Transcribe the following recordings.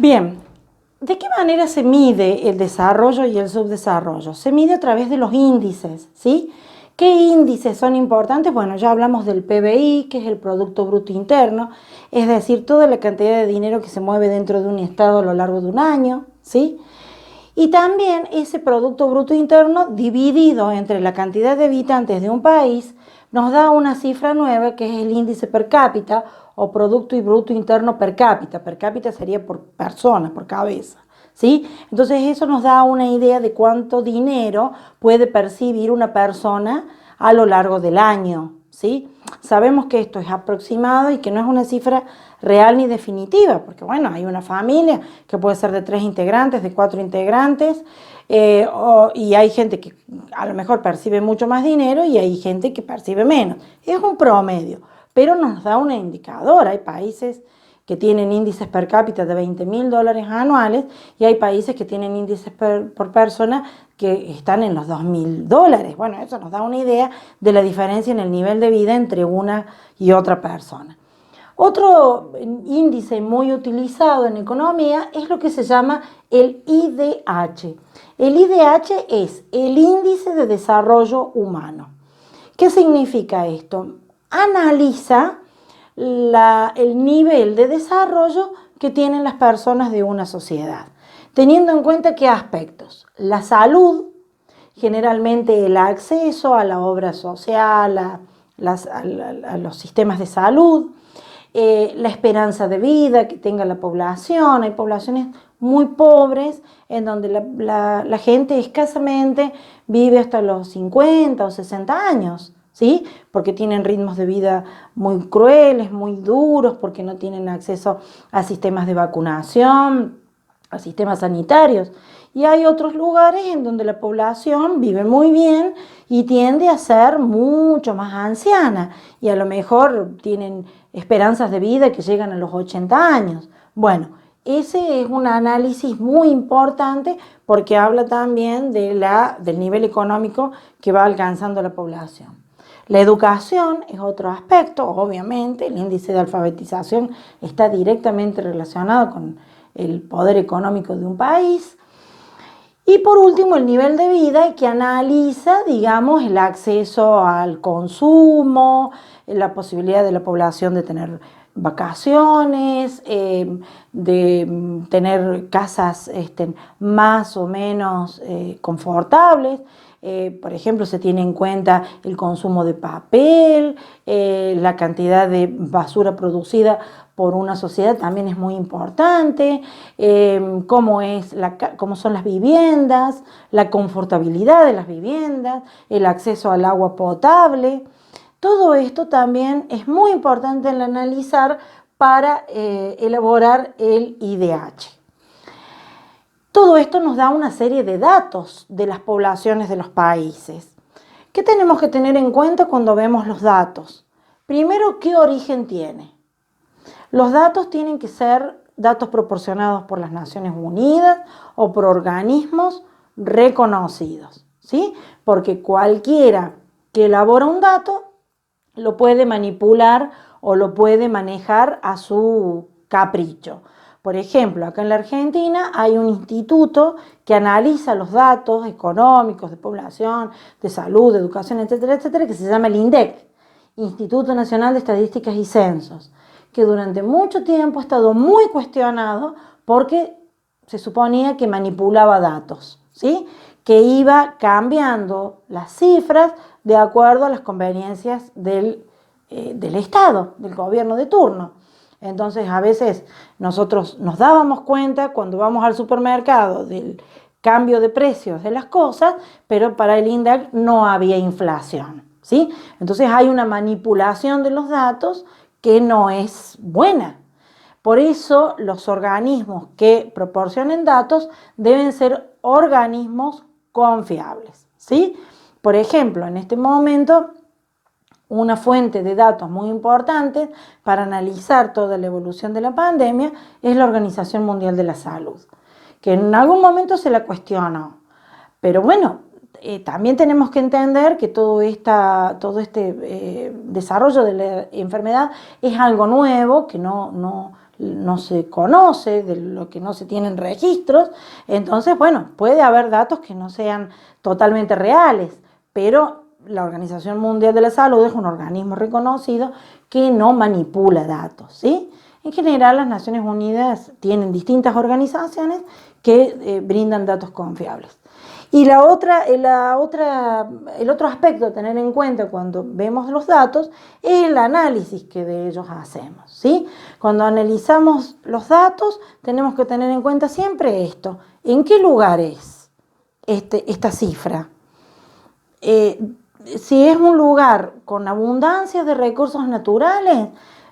Bien, ¿de qué manera se mide el desarrollo y el subdesarrollo? Se mide a través de los índices, ¿sí? ¿Qué índices son importantes? Bueno, ya hablamos del PBI, que es el Producto Bruto Interno, es decir, toda la cantidad de dinero que se mueve dentro de un estado a lo largo de un año, ¿sí? Y también ese Producto Bruto Interno dividido entre la cantidad de habitantes de un país nos da una cifra nueva que es el índice per cápita o Producto y Bruto Interno per cápita. Per cápita sería por persona, por cabeza, ¿sí? Entonces eso nos da una idea de cuánto dinero puede percibir una persona a lo largo del año, ¿sí? Sabemos que esto es aproximado y que no es una cifra real ni definitiva, porque bueno, hay una familia que puede ser de 3 integrantes, de 4 integrantes, y hay gente que a lo mejor percibe mucho más dinero y hay gente que percibe menos. Es un promedio, pero nos da un indicador. Hay países que tienen índices per cápita de $20.000 anuales y hay países que tienen índices por persona que están en los $2.000. Bueno, eso nos da una idea de la diferencia en el nivel de vida entre una y otra persona. Otro índice muy utilizado en economía es lo que se llama el IDH. El IDH es el Índice de Desarrollo Humano. ¿Qué significa esto? Analiza el nivel de desarrollo que tienen las personas de una sociedad, teniendo en cuenta qué aspectos: la salud, generalmente el acceso a la obra social, a los sistemas de salud, la esperanza de vida que tenga la población. Hay poblaciones muy pobres en donde la gente escasamente vive hasta los 50 o 60 años, ¿sí? Porque tienen ritmos de vida muy crueles, muy duros, porque no tienen acceso a sistemas de vacunación, a sistemas sanitarios. Y hay otros lugares en donde la población vive muy bien y tiende a ser mucho más anciana y a lo mejor tienen esperanzas de vida que llegan a los 80 años. Bueno, ese es un análisis muy importante porque habla también del nivel económico que va alcanzando la población. La educación es otro aspecto, obviamente. El índice de alfabetización está directamente relacionado con el poder económico de un país. Y por último, el nivel de vida, que analiza, digamos, el acceso al consumo, la posibilidad de la población de tener vacaciones, de tener casas más o menos confortables. Por ejemplo, se tiene en cuenta el consumo de papel, la cantidad de basura producida por una sociedad también es muy importante, cómo son las viviendas, la confortabilidad de las viviendas, el acceso al agua potable. Todo esto también es muy importante en analizar para elaborar el IDH. Todo esto nos da una serie de datos de las poblaciones de los países. ¿Qué tenemos que tener en cuenta cuando vemos los datos? Primero, ¿qué origen tiene? Los datos tienen que ser datos proporcionados por las Naciones Unidas o por organismos reconocidos, ¿sí? Porque cualquiera que elabora un dato lo puede manipular o lo puede manejar a su capricho. Por ejemplo, acá en la Argentina hay un instituto que analiza los datos económicos de población, de salud, de educación, etcétera, etcétera, que se llama el INDEC, Instituto Nacional de Estadísticas y Censos, que durante mucho tiempo ha estado muy cuestionado porque se suponía que manipulaba datos, ¿sí? Que iba cambiando las cifras de acuerdo a las conveniencias del Estado, del gobierno de turno. Entonces, a veces nosotros nos dábamos cuenta cuando vamos al supermercado del cambio de precios de las cosas, pero para el INDEC no había inflación, ¿sí? Entonces hay una manipulación de los datos que no es buena. Por eso los organismos que proporcionen datos deben ser organismos confiables, ¿sí? Por ejemplo, en este momento, una fuente de datos muy importante para analizar toda la evolución de la pandemia es la Organización Mundial de la Salud, que en algún momento se la cuestionó. Pero bueno, también tenemos que entender que todo este desarrollo de la enfermedad es algo nuevo, que no se conoce, de lo que no se tienen registros. Entonces, bueno, puede haber datos que no sean totalmente reales, pero la Organización Mundial de la Salud es un organismo reconocido que no manipula datos, ¿sí? En general, las Naciones Unidas tienen distintas organizaciones que brindan datos confiables. Y el otro aspecto a tener en cuenta cuando vemos los datos es el análisis que de ellos hacemos, ¿sí? Cuando analizamos los datos tenemos que tener en cuenta siempre esto. ¿En qué lugar es esta cifra? Si es un lugar con abundancia de recursos naturales,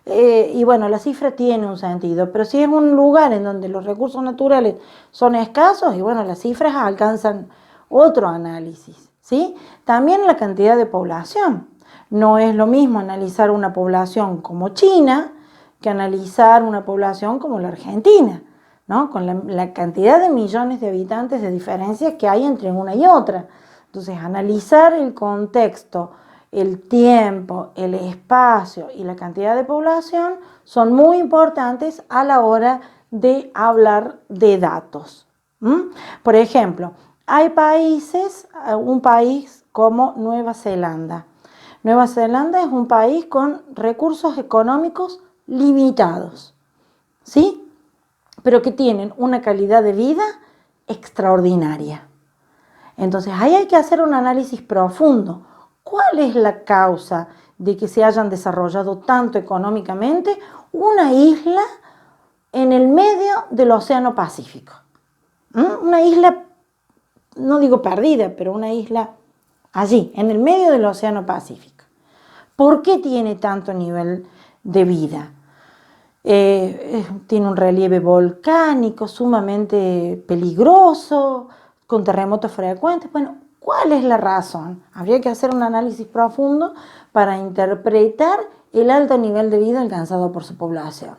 y bueno, la cifra tiene un sentido, pero si es un lugar en donde los recursos naturales son escasos, y bueno, las cifras alcanzan otro análisis, ¿sí? También la cantidad de población. No es lo mismo analizar una población como China que analizar una población como la Argentina, ¿no? Con la cantidad de millones de habitantes de diferencia que hay entre una y otra. Entonces, analizar el contexto, el tiempo, el espacio y la cantidad de población son muy importantes a la hora de hablar de datos. Por ejemplo, hay países, un país como Nueva Zelanda. Nueva Zelanda es un país con recursos económicos limitados, ¿sí? Pero que tienen una calidad de vida extraordinaria. Entonces, ahí hay que hacer un análisis profundo. ¿Cuál es la causa de que se hayan desarrollado tanto económicamente una isla en el medio del Océano Pacífico? Una isla, no digo perdida, pero una isla allí, en el medio del Océano Pacífico. ¿Por qué tiene tanto nivel de vida? Tiene un relieve volcánico sumamente peligroso, con terremotos frecuentes. Bueno, ¿cuál es la razón? Habría que hacer un análisis profundo para interpretar el alto nivel de vida alcanzado por su población.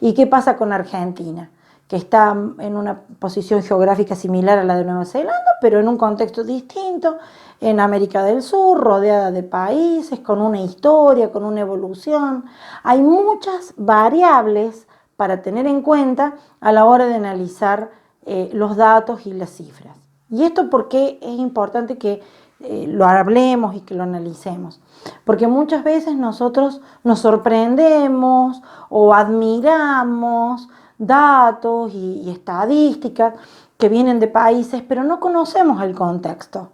¿Y qué pasa con Argentina? Que está en una posición geográfica similar a la de Nueva Zelanda, pero en un contexto distinto, en América del Sur, rodeada de países, con una historia, con una evolución. Hay muchas variables para tener en cuenta a la hora de analizar los datos y las cifras. ¿Y esto por qué es importante que lo hablemos y que lo analicemos? Porque muchas veces nosotros nos sorprendemos o admiramos datos y estadísticas que vienen de países, pero no conocemos el contexto.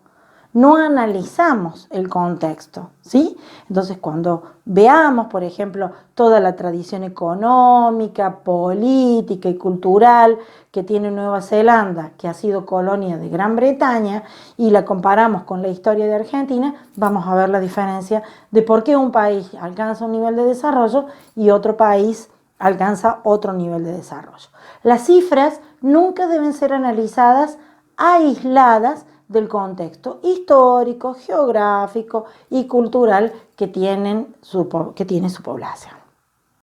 No analizamos el contexto, ¿sí? Entonces, cuando veamos, por ejemplo, toda la tradición económica, política y cultural que tiene Nueva Zelanda, que ha sido colonia de Gran Bretaña, y la comparamos con la historia de Argentina, vamos a ver la diferencia de por qué un país alcanza un nivel de desarrollo y otro país alcanza otro nivel de desarrollo. Las cifras nunca deben ser analizadas aisladas del contexto histórico, geográfico y cultural que tiene su población.